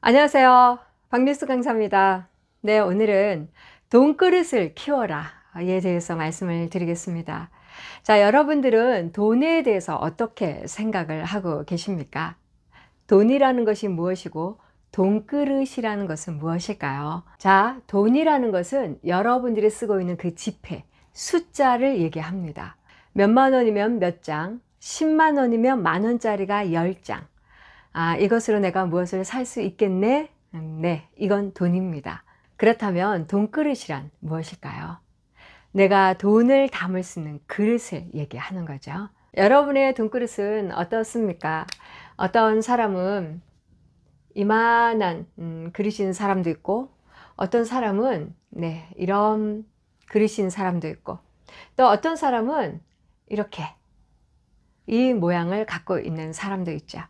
안녕하세요. 박뉴스 강사입니다. 네, 오늘은 돈그릇을 키워라 에 대해서 말씀을 드리겠습니다. 자, 여러분들은 돈에 대해서 어떻게 생각을 하고 계십니까? 돈이라는 것이 무엇이고 돈그릇이라는 것은 무엇일까요? 자, 돈이라는 것은 여러분들이 쓰고 있는 그 지폐, 숫자를 얘기합니다. 몇만 원이면 몇 장, 10만 원이면 만 원짜리가 10장. 이것으로 내가 무엇을 살 수 있겠네? 네, 이건 돈입니다. 그렇다면 돈그릇이란 무엇일까요? 내가 돈을 담을 수 있는 그릇을 얘기하는 거죠. 여러분의 돈그릇은 어떻습니까? 어떤 사람은 이만한 그릇인 사람도 있고, 어떤 사람은 이런 그릇인 사람도 있고, 또 어떤 사람은 이렇게 이 모양을 갖고 있는 사람도 있죠.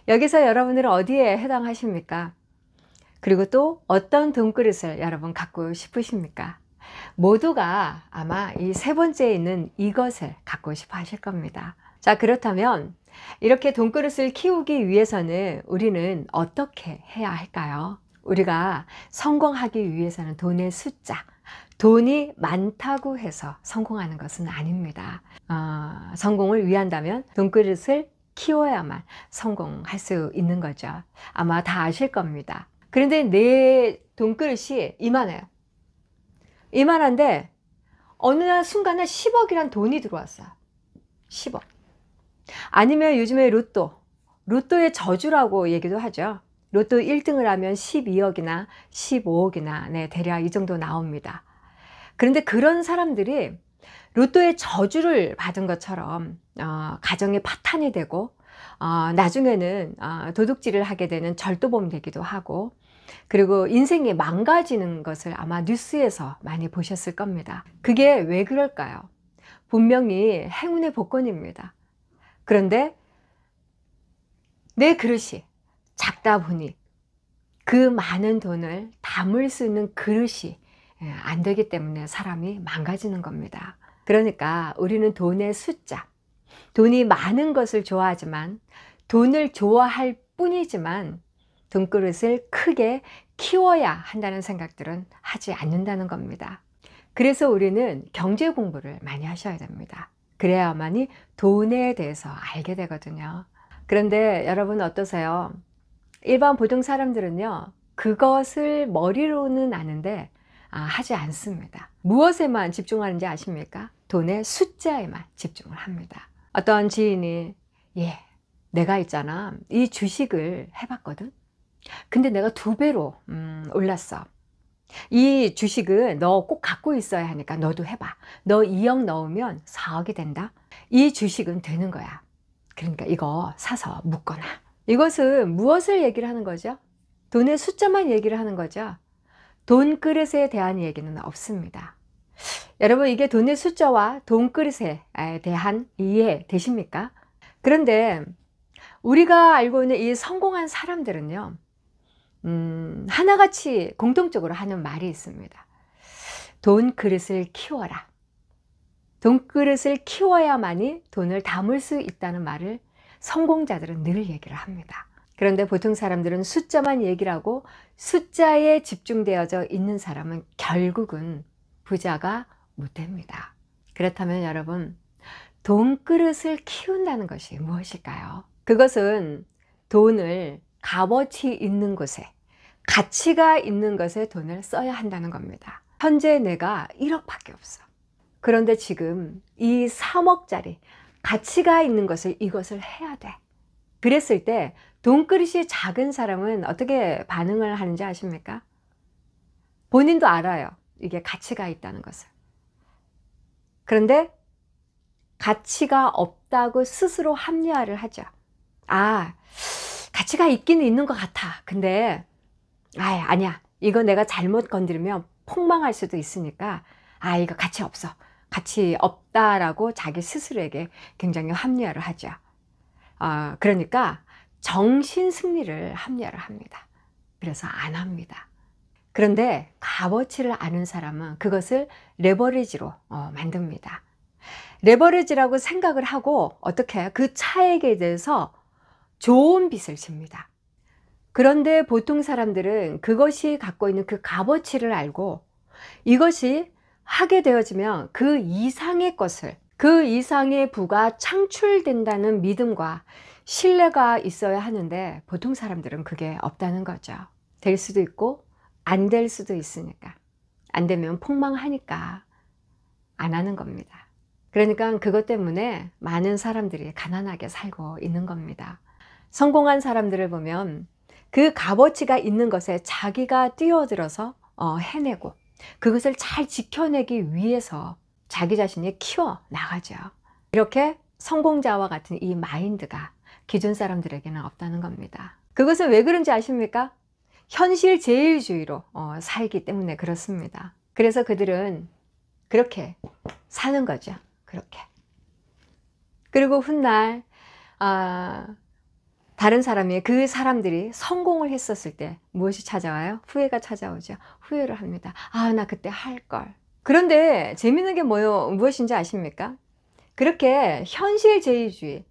여기서 여러분들은 어디에 해당하십니까? 그리고 또 어떤 돈그릇을 여러분 갖고 싶으십니까? 모두가 아마 이 세 번째에 있는 이것을 갖고 싶어 하실 겁니다. 자, 그렇다면 이렇게 돈그릇을 키우기 위해서는 우리는 어떻게 해야 할까요? 우리가 성공하기 위해서는 돈의 숫자, 돈이 많다고 해서 성공하는 것은 아닙니다. 성공을 위한다면 돈그릇을 키워야만 성공할 수 있는 거죠. 아마 다 아실 겁니다. 그런데 내 돈그릇이 이만해요. 이만한데 어느 날 순간에 10억이란 돈이 들어왔어요. 10억. 아니면 요즘에 로또의 저주라고 얘기도 하죠. 로또 1등을 하면 12억이나 15억이나 대략 이 정도 나옵니다. 그런데 그런 사람들이 로또의 저주를 받은 것처럼 가정이 파탄이 되고 나중에는 도둑질을 하게 되는 절도범이 되기도 하고, 그리고 인생이 망가지는 것을 아마 뉴스에서 많이 보셨을 겁니다. 그게 왜 그럴까요? 분명히 행운의 복권입니다. 그런데 내 그릇이 작다 보니 그 많은 돈을 담을 수 있는 그릇이 안 되기 때문에 사람이 망가지는 겁니다. 그러니까 우리는 돈의 숫자, 돈이 많은 것을 좋아하지만, 돈을 좋아할 뿐이지만 돈그릇을 크게 키워야 한다는 생각들은 하지 않는다는 겁니다. 그래서 우리는 경제 공부를 많이 하셔야 됩니다. 그래야만이 돈에 대해서 알게 되거든요. 그런데 여러분 어떠세요? 일반 보통 사람들은요, 그것을 머리로는 아는데 하지 않습니다. 무엇에만 집중하는지 아십니까? 돈의 숫자에만 집중을 합니다. 어떤 지인이 내가 있잖아, 이 주식을 해봤거든. 근데 내가 2배로 올랐어. 이 주식은 너 꼭 갖고 있어야 하니까 너도 해봐. 너 2억 넣으면 4억이 된다. 이 주식은 되는 거야. 그러니까 이거 사서 묶어놔. 이것은 무엇을 얘기를 하는 거죠? 돈의 숫자만 얘기를 하는 거죠. 돈그릇에 대한 얘기는 없습니다. 여러분, 이게 돈의 숫자와 돈그릇에 대한 이해 되십니까? 그런데 우리가 알고 있는 이 성공한 사람들은요, 하나같이 공통적으로 하는 말이 있습니다. 돈그릇을 키워라. 돈그릇을 키워야만이 돈을 담을 수 있다는 말을 성공자들은 늘 얘기를 합니다. 그런데 보통 사람들은 숫자만 얘기를 하고, 숫자에 집중되어져 있는 사람은 결국은 부자가 못 됩니다. 그렇다면 여러분, 돈그릇을 키운다는 것이 무엇일까요? 그것은 돈을 값어치 있는 곳에, 가치가 있는 것에 돈을 써야 한다는 겁니다. 현재 내가 1억밖에 없어. 그런데 지금 이 3억짜리 가치가 있는 것을, 이것을 해야 돼. 그랬을 때 돈그릇이 작은 사람은 어떻게 반응을 하는지 아십니까? 본인도 알아요, 이게 가치가 있다는 것을. 그런데 가치가 없다고 스스로 합리화를 하죠. 가치가 있기는 있는 것 같아. 근데 아니야, 이거 내가 잘못 건드리면 폭망할 수도 있으니까 이거 가치 없어, 가치 없다라고 자기 스스로에게 굉장히 합리화를 하죠. 그러니까 정신 승리를 합리화를 합니다. 그래서 안 합니다. 그런데 값어치를 아는 사람은 그것을 레버리지로 만듭니다. 레버리지라고 생각을 하고 어떻게 해요? 그 차액에 대해서 좋은 빚을 집니다. 그런데 보통 사람들은 그것이 갖고 있는 그 값어치를 알고 이것이 하게 되어지면 그 이상의 것을, 그 이상의 부가 창출된다는 믿음과 신뢰가 있어야 하는데 보통 사람들은 그게 없다는 거죠. 될 수도 있고 안 될 수도 있으니까, 안 되면 폭망하니까 안 하는 겁니다. 그러니까 그것 때문에 많은 사람들이 가난하게 살고 있는 겁니다. 성공한 사람들을 보면 그 값어치가 있는 것에 자기가 뛰어들어서 해내고 그것을 잘 지켜내기 위해서 자기 자신이 키워 나가죠. 이렇게 성공자와 같은 이 마인드가 기존 사람들에게는 없다는 겁니다. 그것은 왜 그런지 아십니까? 현실 제일주의로 살기 때문에 그렇습니다. 그래서 그들은 그렇게 사는 거죠. 그렇게. 그리고 훗날 다른 사람이, 그 사람들이 성공을 했었을 때 무엇이 찾아와요? 후회가 찾아오죠. 후회를 합니다. 아, 나 그때 할 걸. 그런데 재밌는 게 무엇인지 아십니까? 그렇게 현실제일주의,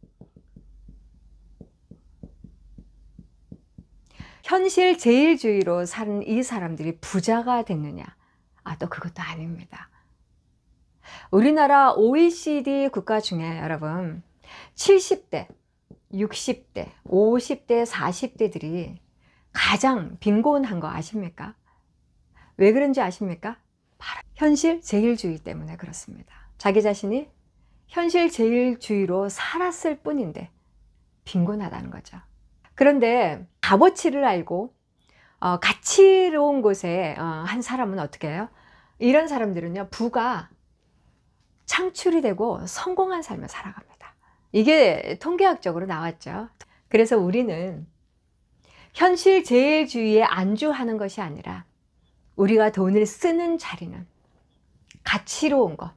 현실제일주의로 사는 이 사람들이 부자가 됐느냐? 아, 또 그것도 아닙니다. 우리나라 OECD 국가 중에 여러분 70대, 60대, 50대, 40대들이 가장 빈곤한 거 아십니까? 왜 그런지 아십니까? 바로 현실 제일주의 때문에 그렇습니다. 자기 자신이 현실 제일주의로 살았을 뿐인데 빈곤하다는 거죠. 그런데 값어치를 알고 가치로운 곳에 한 사람은 어떻게 해요? 이런 사람들은요, 부가 창출이 되고 성공한 삶을 살아갑니다. 이게 통계학적으로 나왔죠. 그래서 우리는 현실 제일주의에 안주하는 것이 아니라 우리가 돈을 쓰는 자리는 가치로운 것,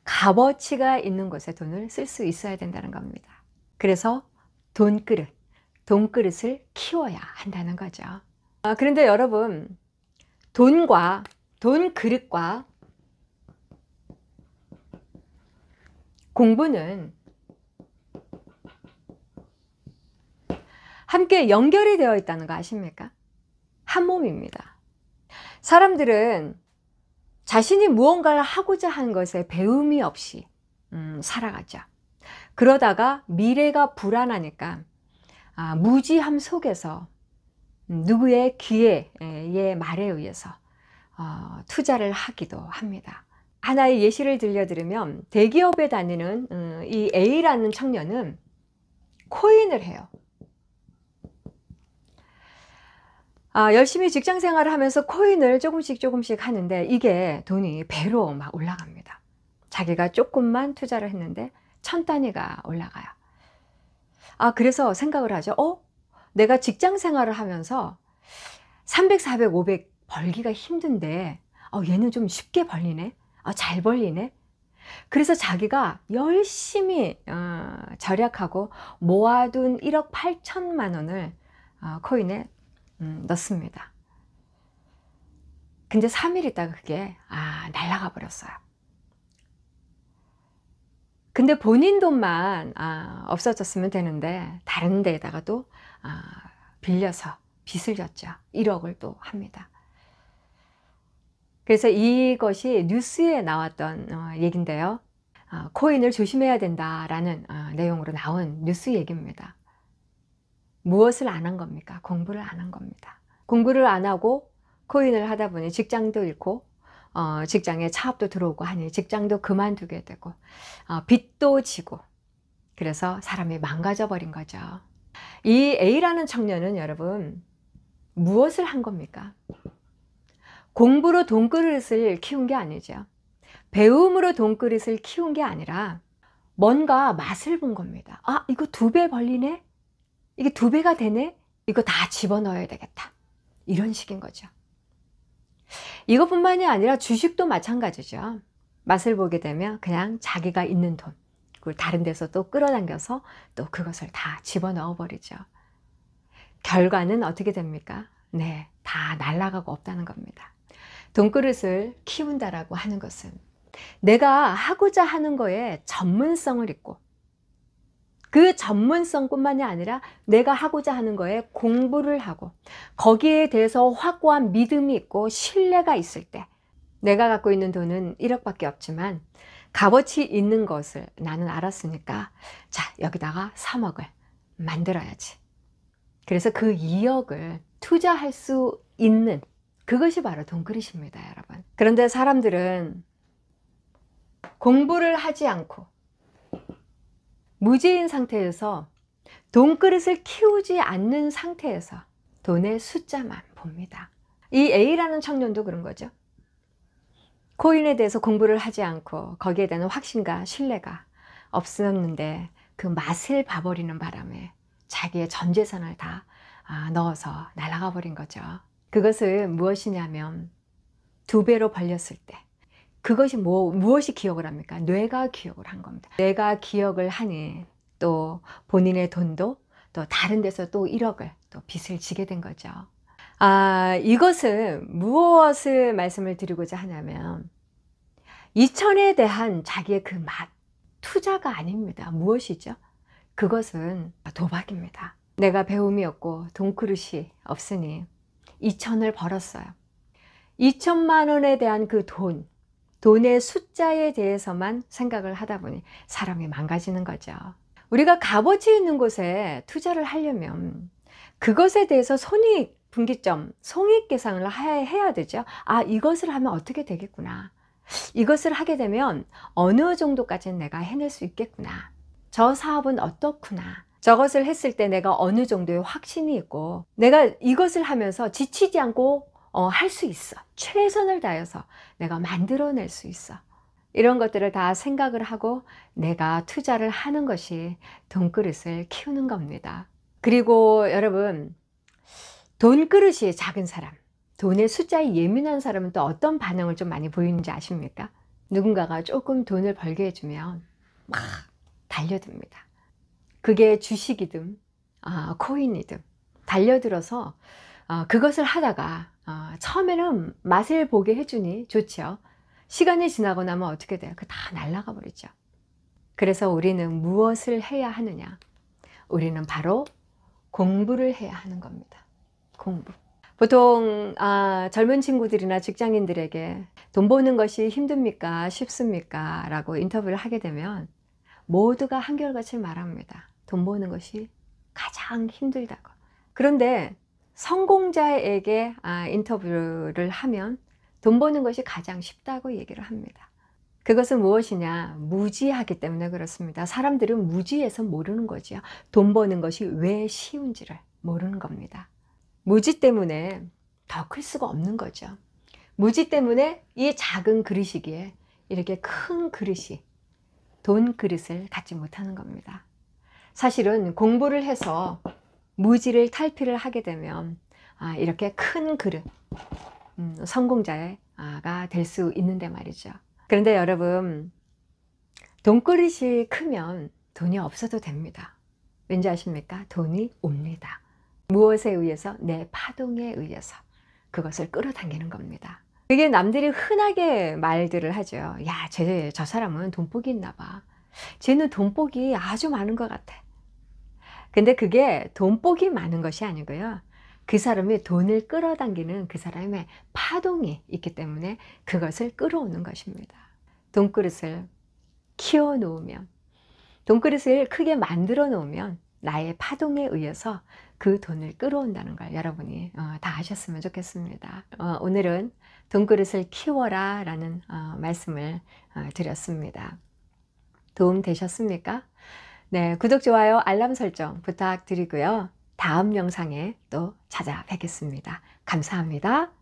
값어치가 있는 곳에 돈을 쓸 수 있어야 된다는 겁니다. 그래서 돈그릇을 키워야 한다는 거죠. 그런데 여러분, 돈그릇과 공부는 함께 연결이 되어 있다는 거 아십니까? 한 몸입니다. 사람들은 자신이 무언가를 하고자 하는 것에 배움이 없이 살아가죠. 그러다가 미래가 불안하니까 무지함 속에서 누구의 기회의 말에 의해서 투자를 하기도 합니다. 하나의 예시를 들려드리면 대기업에 다니는 이 A라는 청년은 코인을 해요. 열심히 직장 생활을 하면서 코인을 조금씩 하는데 이게 돈이 배로 막 올라갑니다. 자기가 조금만 투자를 했는데 1000단위가 올라가요. 그래서 생각을 하죠. 내가 직장 생활을 하면서 300, 400, 500 벌기가 힘든데 얘는 좀 쉽게 벌리네. 잘 벌리네. 그래서 자기가 열심히 절약하고 모아둔 1억 8천만 원을 코인에 넣습니다. 근데 3일 있다가 그게 날아가 버렸어요. 근데 본인 돈만 없어졌으면 되는데 다른 데에다가 또 빌려서 빚을 졌죠. 1억을 또 합니다. 그래서 이것이 뉴스에 나왔던 얘기인데요. 코인을 조심해야 된다라는 내용으로 나온 뉴스 얘기입니다. 무엇을 안 한 겁니까? 공부를 안 한 겁니다. 공부를 안 하고 코인을 하다 보니 직장도 잃고 직장에 차업도 들어오고 하니 직장도 그만두게 되고 빚도 지고, 그래서 사람이 망가져 버린 거죠. 이 A라는 청년은 여러분 무엇을 한 겁니까? 공부로 돈그릇을 키운 게 아니죠. 배움으로 돈그릇을 키운 게 아니라 뭔가 맛을 본 겁니다. 이거 2배 벌리네? 이게 2배가 되네? 이거 다 집어넣어야 되겠다. 이런 식인 거죠. 이것뿐만이 아니라 주식도 마찬가지죠. 맛을 보게 되면 그냥 자기가 있는 돈, 그걸 다른 데서 또 끌어당겨서 또 그것을 다 집어넣어 버리죠. 결과는 어떻게 됩니까? 네, 다 날아가고 없다는 겁니다. 돈그릇을 키운다라고 하는 것은 내가 하고자 하는 거에 전문성을 있고 그 전문성뿐만이 아니라 내가 하고자 하는 거에 공부를 하고 거기에 대해서 확고한 믿음이 있고 신뢰가 있을 때 내가 갖고 있는 돈은 1억밖에 없지만 값어치 있는 것을 나는 알았으니까 자, 여기다가 3억을 만들어야지. 그래서 그 2억을 투자할 수 있는 그것이 바로 돈그릇입니다, 여러분. 그런데 사람들은 공부를 하지 않고 무지인 상태에서 돈그릇을 키우지 않는 상태에서 돈의 숫자만 봅니다. 이 A라는 청년도 그런 거죠. 코인에 대해서 공부를 하지 않고 거기에 대한 확신과 신뢰가 없었는데 그 맛을 봐버리는 바람에 자기의 전 재산을 다 넣어서 날아가 버린 거죠. 그것은 무엇이냐면 2배로 벌렸을 때 그것이 무엇이 기억을 합니까? 뇌가 기억을 한 겁니다. 뇌가 기억을 하니 또 본인의 돈도 또 다른 데서 또 1억을 또 빚을 지게 된 거죠. 이것은 무엇을 말씀을 드리고자 하냐면 이천에 대한 자기의 그 맛, 투자가 아닙니다. 무엇이죠? 그것은 도박입니다. 내가 배움이 없고 돈그릇이 없으니 2천을 벌었어요. 2천만 원에 대한 그 돈의 숫자에 대해서만 생각을 하다 보니 사람이 망가지는 거죠. 우리가 값어치 있는 곳에 투자를 하려면 그것에 대해서 손익 분기점, 손익 계산을 해야 되죠. 이것을 하면 어떻게 되겠구나. 이것을 하게 되면 어느 정도까지는 내가 해낼 수 있겠구나. 저 사업은 어떻구나. 저것을 했을 때 내가 어느 정도의 확신이 있고 내가 이것을 하면서 지치지 않고 할 수 있어. 최선을 다해서 내가 만들어낼 수 있어. 이런 것들을 다 생각을 하고 내가 투자를 하는 것이 돈그릇을 키우는 겁니다. 그리고 여러분, 돈그릇이 작은 사람, 돈의 숫자에 예민한 사람은 또 어떤 반응을 좀 많이 보이는지 아십니까? 누군가가 조금 돈을 벌게 해주면 막 달려듭니다. 그게 주식이든 코인이든 달려들어서 그것을 하다가 처음에는 맛을 보게 해주니 좋죠. 시간이 지나고 나면 어떻게 돼요? 그 다 날아가 버리죠. 그래서 우리는 무엇을 해야 하느냐? 우리는 바로 공부를 해야 하는 겁니다. 공부. 보통 젊은 친구들이나 직장인들에게 돈 버는 것이 힘듭니까? 쉽습니까? 라고 인터뷰를 하게 되면 모두가 한결같이 말합니다. 돈 버는 것이 가장 힘들다고. 그런데 성공자에게 인터뷰를 하면 돈 버는 것이 가장 쉽다고 얘기를 합니다. 그것은 무엇이냐? 무지하기 때문에 그렇습니다. 사람들은 무지해서 모르는 거지요. 돈 버는 것이 왜 쉬운지를 모르는 겁니다. 무지 때문에 더 클 수가 없는 거죠. 무지 때문에 이 작은 그릇이기에 이렇게 큰 그릇이 돈 그릇을 갖지 못하는 겁니다. 사실은 공부를 해서 무지를 탈피를 하게 되면 이렇게 큰 그릇, 성공자가 될 수 있는데 말이죠. 그런데 여러분, 돈그릇이 크면 돈이 없어도 됩니다. 왠지 아십니까? 돈이 옵니다. 무엇에 의해서? 내 파동에 의해서 그것을 끌어당기는 겁니다. 그게 남들이 흔하게 말들을 하죠. 야, 저 사람은 돈복이 있나 봐. 쟤는 돈복이 아주 많은 것 같아. 근데 그게 돈복이 많은 것이 아니고요. 그 사람이 돈을 끌어당기는 그 사람의 파동이 있기 때문에 그것을 끌어오는 것입니다. 돈그릇을 키워 놓으면, 돈그릇을 크게 만들어 놓으면 나의 파동에 의해서 그 돈을 끌어온다는 걸 여러분이 다 아셨으면 좋겠습니다. 오늘은 돈그릇을 키워라 라는 말씀을 드렸습니다. 도움 되셨습니까? 네, 구독, 좋아요, 알람 설정 부탁드리고요. 다음 영상에 또 찾아뵙겠습니다. 감사합니다.